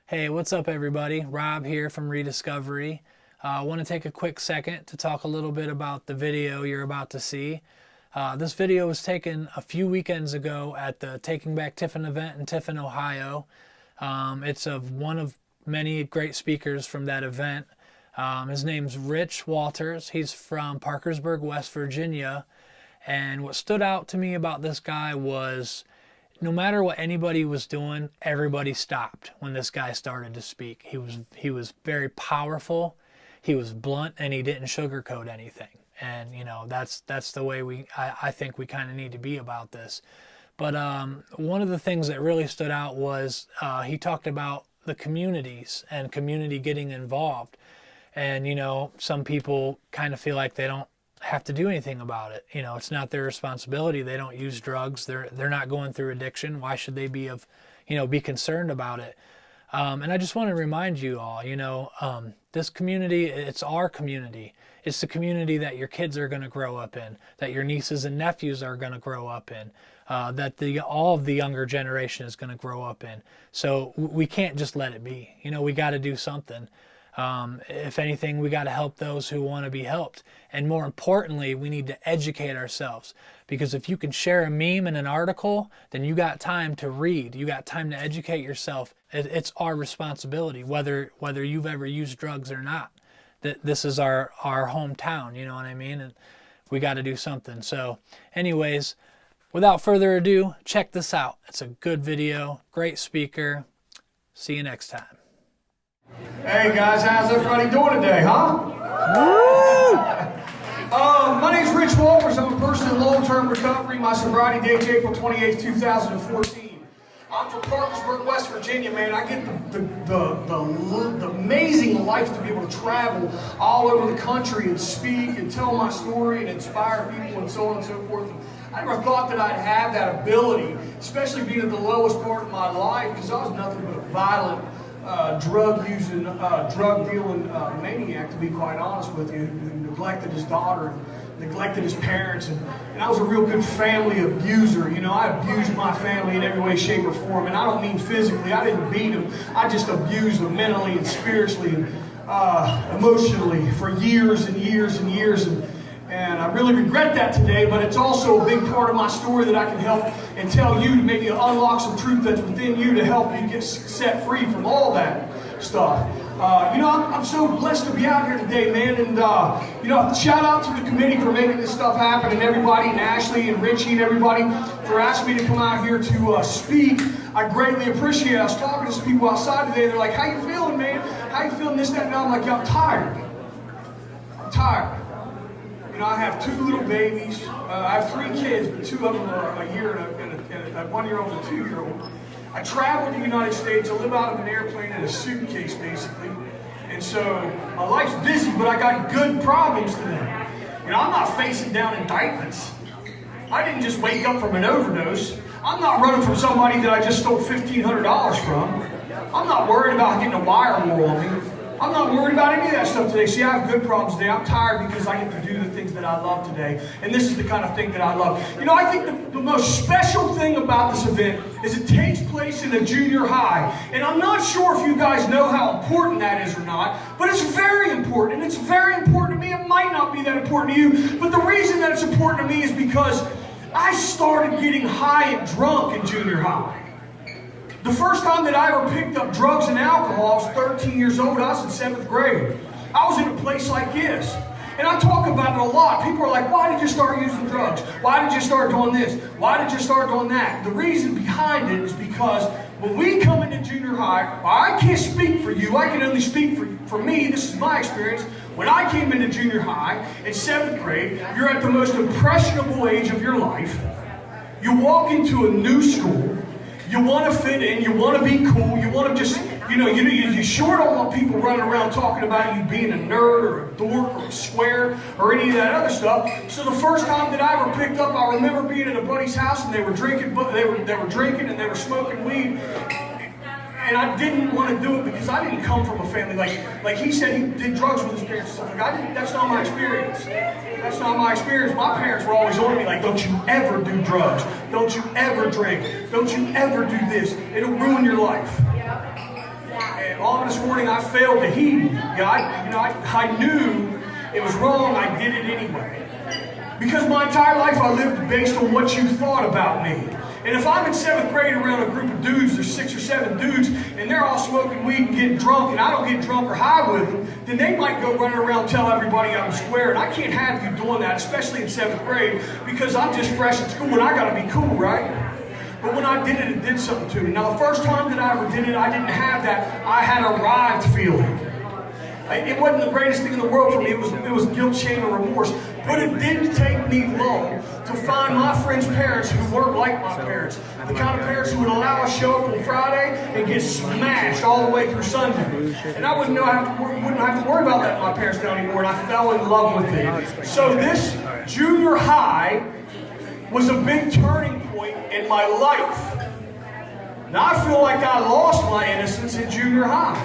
Hey, what's up everybody? Rob here from REdisCOVERY. I want to take a quick second to talk a little bit about the video you're about to see. This video was taken a few weekends ago at the Taking Back Tiffin event in Tiffin, Ohio. It's of one of many great speakers from that event. His name's Rich Walters. He's from Parkersburg, West Virginia. And what stood out to me about this guy was no matter what anybody was doing, everybody stopped when this guy started to speak. He was very powerful, he was blunt, and he didn't sugarcoat anything. And you know, that's the way I think we kind of need to be about this. But one of the things that really stood out was he talked about the communities and community getting involved. And you know, some people kind of feel like they don't have to do anything about it. You know, it's not their responsibility. They don't use drugs. They're not going through addiction. Why should they be be concerned about it? And I just want to remind you all, this community, it's our community. It's the community that your kids are going to grow up in, that your nieces and nephews are going to grow up in, that all of the younger generation is going to grow up in. So we can't just let it be. You know, we got to do something. If anything, we got to help those who want to be helped. And more importantly, we need to educate ourselves. Because if you can share a meme and an article, then you got time to read. You got time to educate yourself. It's our responsibility, whether you've ever used drugs or not. This is our hometown, you know what I mean? And we got to do something. So anyways, without further ado, check this out. It's a good video, great speaker. See you next time. Hey guys, how's everybody doing today, huh? My name's Rich Walters. I'm a person in long-term recovery. My sobriety date's April 28, 2014. I'm from Parkersburg, West Virginia, man. I get the amazing life to be able to travel all over the country and speak and tell my story and inspire people and so on and so forth. I never thought that I'd have that ability, especially being at the lowest part of my life, because I was nothing but a violent, drug-using, drug-dealing maniac, to be quite honest with you, who neglected his daughter and neglected his parents. And I was a real good family abuser. You know, I abused my family in every way, shape, or form. And I don't mean physically. I didn't beat them. I just abused them mentally and spiritually and emotionally for years and years and years. And I really regret that today, but it's also a big part of my story that I can help and tell you to maybe unlock some truth that's within you to help you get set free from all that stuff. I'm so blessed to be out here today, man, and shout out to the committee for making this stuff happen, and everybody, and Ashley and Richie and everybody for asking me to come out here to speak. I greatly appreciate it. I was talking to some people outside today. They're like, "How you feeling, man? How you feeling? This, that, and that." I'm like, "Yeah, I'm tired. I'm tired." You know, I have two little babies. I have 3 kids, but 2 of them are a year and a 1-year-old and a 2-year-old. I travel to the United States. I live out of an airplane in a suitcase, basically. And so my life's busy, but I got good problems today. You know, I'm not facing down indictments. I didn't just wake up from an overdose. I'm not running from somebody that I just stole $1,500 from. I'm not worried about getting a wire roll on me. I'm not worried about any of that stuff today. See, I have good problems today. I'm tired because I get to do the things that I love today. And this is the kind of thing that I love. You know, I think the most special thing about this event is it takes place in a junior high. And I'm not sure if you guys know how important that is or not, but it's very important. And it's very important to me. It might not be that important to you, but the reason that it's important to me is because I started getting high and drunk in junior high. The first time that I ever picked up drugs and alcohol, I was 13 years old. I was in 7th grade. I was in a place like this. And I talk about it a lot. People are like, "Why did you start using drugs? Why did you start doing this? Why did you start doing that?" The reason behind it is because when we come into junior high, I can't speak for you. I can only speak for me. This is my experience. When I came into junior high in 7th grade, you're at the most impressionable age of your life. You walk into a new school. You want to fit in, you want to be cool, you want to just, you sure don't want people running around talking about you being a nerd or a dork or a square or any of that other stuff. So the first time that I ever picked up, I remember being at a buddy's house and they were drinking and they were smoking weed. And I didn't want to do it because I didn't come from a family like he said he did drugs with his parents and stuff. That's not my experience. That's not my experience. My parents were always on me like, "Don't you ever do drugs. Don't you ever drink. Don't you ever do this. It'll ruin your life." ominous warning I failed to heed. I knew it was wrong, I did it anyway. Because my entire life I lived based on what you thought about me. And if I'm in 7th grade around a group of dudes, there's 6 or 7 dudes, and they're all smoking weed and getting drunk, and I don't get drunk or high with them, then they might go running around and tell everybody I'm square. And I can't have you doing that, especially in 7th grade, because I'm just fresh in school and I gotta be cool, right? But when I did it, it did something to me. Now, the first time that I ever did it, I didn't have that I had arrived feeling. It wasn't the greatest thing in the world for me. It was guilt, shame, and remorse. But it didn't take me long to find my friends' parents who weren't like my parents. The kind of parents who would allow us to show up on Friday and get smashed all the way through Sunday. And I wouldn't have to worry about that with my parents now anymore, and I fell in love with it. So this junior high was a big turning point in my life. Now I feel like I lost my innocence in junior high.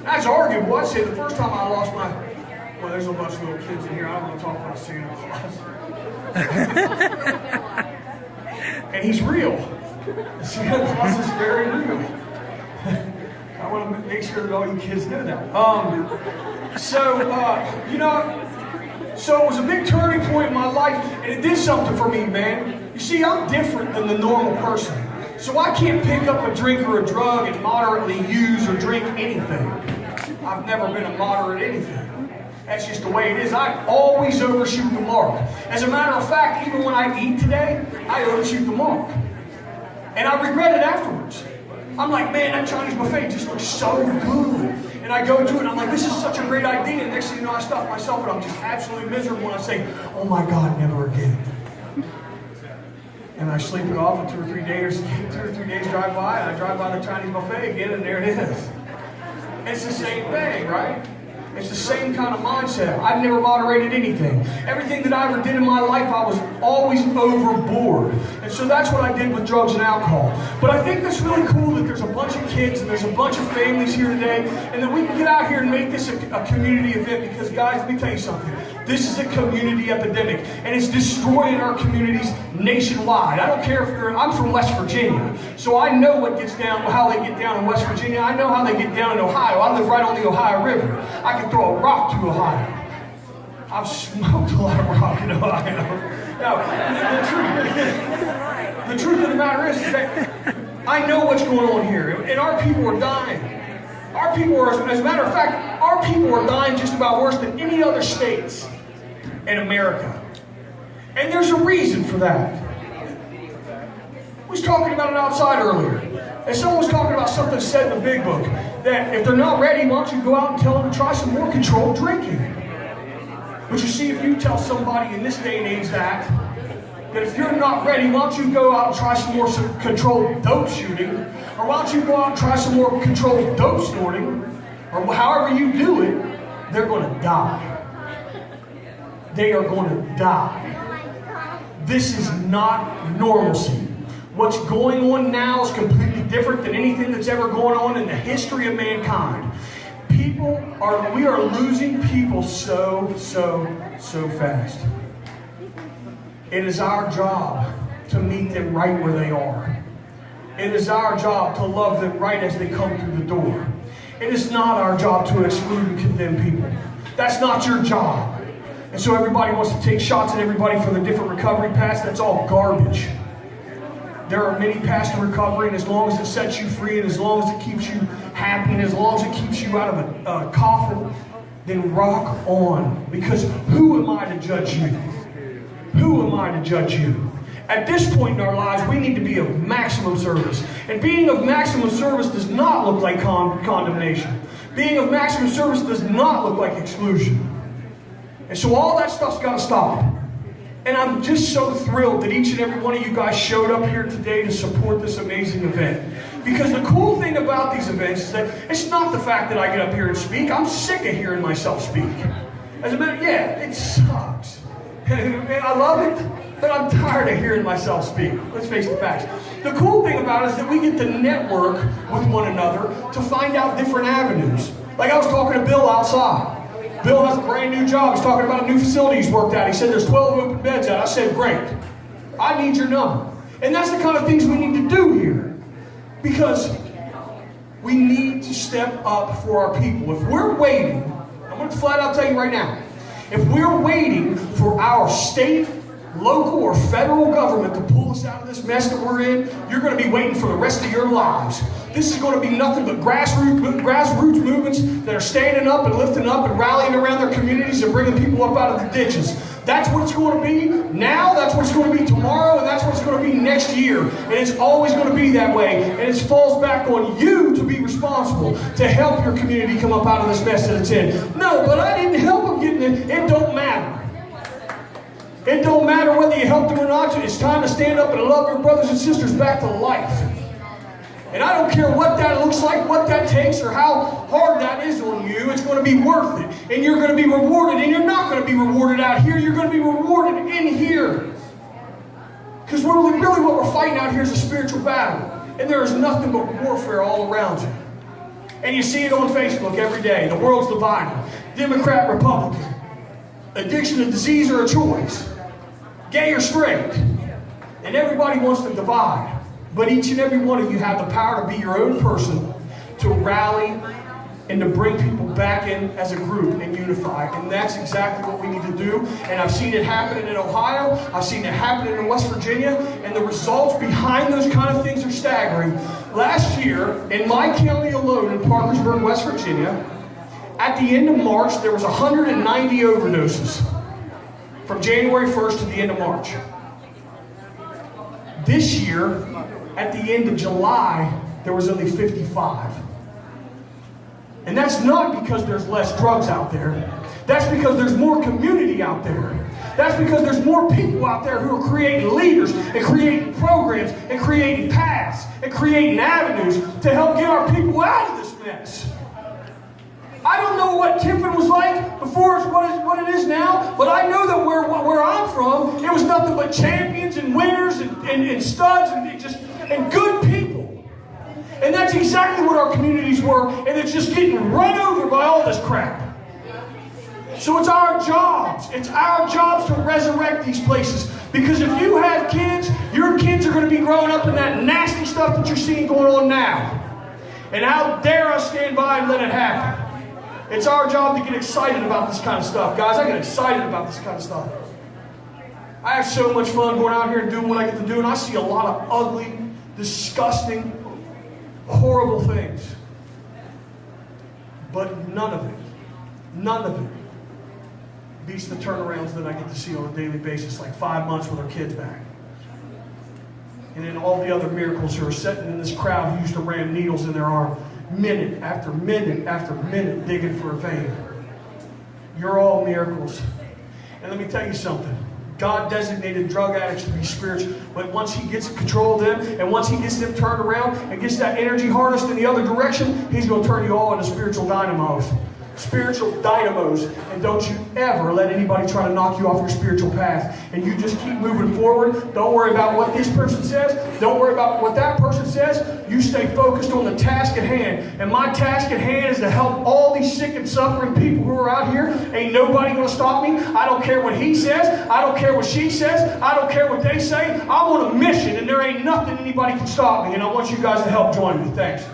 That's arguable. I'd say the first time I lost my... Well, there's a bunch of little kids in here. I don't want to talk about Santa Claus. And he's real. Santa Claus is very real. I want to make sure that all you kids know that. So it was a big turning point in my life, and it did something for me, man. You see, I'm different than the normal person. So I can't pick up a drink or a drug and moderately use or drink anything. I've never been a moderate anything. That's just the way it is. I always overshoot the mark. As a matter of fact, even when I eat today, I overshoot the mark. And I regret it afterwards. I'm like, man, that Chinese buffet just looks so good. And I go to it and I'm like, this is such a great idea. And next thing you know, I stop myself and I'm just absolutely miserable when I say, oh my God, never again. And I sleep it off, and 2 or 3 days drive by, and I drive by the Chinese buffet again, and there it is. It's the same thing, right? It's the same kind of mindset. I've never moderated anything. Everything that I ever did in my life, I was always overboard. And so that's what I did with drugs and alcohol. But I think that's really cool that there's a bunch of kids and there's a bunch of families here today, and that we can get out here and make this a community event, because guys, let me tell you something. This is a community epidemic, and it's destroying our communities nationwide. I don't care if I'm from West Virginia, so I know what gets down, how they get down in West Virginia. I know how they get down in Ohio. I live right on the Ohio River. I can throw a rock to Ohio. I've smoked a lot of rock in Ohio. No, the truth of the matter is that I know what's going on here, and our people are dying. Our people are, as a matter of fact, our people are dying just about worse than any other states in America. And there's a reason for that. We was talking about it outside earlier. And someone was talking about something said in the big book, that if they're not ready, why don't you go out and tell them to try some more controlled drinking? But you see, if you tell somebody in this day and age that if you're not ready, why don't you go out and try some more controlled dope shooting, or why don't you go out and try some more controlled dope snorting, or however you do it, they're going to die. They are going to die. This is not normalcy. What's going on now is completely different than anything that's ever gone on in the history of mankind. We are losing people so fast. It is our job to meet them right where they are. It is our job to love them right as they come through the door. It is not our job to exclude and condemn people. That's not your job. And so everybody wants to take shots at everybody for the different recovery paths. That's all garbage. There are many paths to recovery, and as long as it sets you free, and as long as it keeps you happy, and as long as it keeps you out of a coffin, then rock on. Because who am I to judge you? Who am I to judge you? At this point in our lives, we need to be of maximum service. And being of maximum service does not look like condemnation. Being of maximum service does not look like exclusion. And so all that stuff's got to stop. And I'm just so thrilled that each and every one of you guys showed up here today to support this amazing event. Because the cool thing about these events is that it's not the fact that I get up here and speak. I'm sick of hearing myself speak. As a matter, it sucks. I love it, but I'm tired of hearing myself speak. Let's face the facts. The cool thing about it is that we get to network with one another to find out different avenues. Like I was talking to Bill outside. Bill has a brand new job. He's talking about a new facility he's worked out. He said there's 12 open beds out. I said, great. I need your number. And that's the kind of things we need to do here. Because We need to step up for our people. If we're waiting, I'm going to flat out tell you right now, if we're waiting for our state, local, or federal government to pull us out of this mess that we're in, you're going to be waiting for the rest of your lives. This is going to be nothing but grassroots movements that are standing up and lifting up and rallying around their communities and bringing people up out of the ditches. That's what it's going to be now, that's what it's going to be tomorrow, and that's what it's going to be next year. And it's always going to be that way. And it falls back on you to be responsible to help your community come up out of this mess that it's in. No, but I didn't help them get in it. It don't matter. It don't matter whether you helped them or not. It's time to stand up and love your brothers and sisters back to life. And I don't care what that looks like, what that takes, or how hard that is on you. It's going to be worth it. And you're going to be rewarded. And you're not going to be rewarded out here. You're going to be rewarded in here. Because really what we're fighting out here is a spiritual battle. And there is nothing but warfare all around you. And you see it on Facebook every day. The world's divided. Democrat, Republican. Addiction to disease or a choice. Gay or straight. And everybody wants to divide. But each and every one of you have the power to be your own person, to rally and to bring people back in as a group and unify. And that's exactly what we need to do. And I've seen it happening in Ohio. I've seen it happening in West Virginia. And the results behind those kind of things are staggering. Last year, in my county alone, in Parkersburg, West Virginia, at the end of March, there was 190 overdoses from January 1st to the end of March. This year, at the end of July, there was only 55. And that's not because there's less drugs out there. That's because there's more community out there. That's because there's more people out there who are creating leaders and creating programs and creating paths and creating avenues to help get our people out of this mess. I don't know what Tiffin was like before it's what it is now, but I know that where I'm from, it was nothing but champions and winners and studs and good people. And that's exactly what our communities were, and it's just getting run over by all this crap. So it's our jobs to resurrect these places. Because if you have kids, your kids are going to be growing up in that nasty stuff that you're seeing going on now. And how dare us stand by and let it happen? It's our job to get excited about this kind of stuff. Guys, I get excited about this kind of stuff. I have so much fun going out here and doing what I get to do, and I see a lot of ugly, disgusting, horrible things. But none of it beats the turnarounds that I get to see on a daily basis, like 5 months with our kids back. And then all the other miracles who are sitting in this crowd who used to ram needles in their arm, minute after minute after minute, digging for a vein. You're all miracles. And let me tell you something. God designated drug addicts to be spiritual, but once He gets control of them, and once He gets them turned around and gets that energy harnessed in the other direction, He's going to turn you all into spiritual dynamos. And don't you ever let anybody try to knock you off your spiritual path. And you just keep moving forward. Don't worry about what this person says. Don't worry about what that person says. You stay focused on the task at hand. And my task at hand is to help all these sick and suffering people who are out here. Ain't nobody going to stop me. I don't care what he says. I don't care what she says. I don't care what they say. I'm on a mission, and there ain't nothing anybody can stop me. And I want you guys to help join me. Thanks.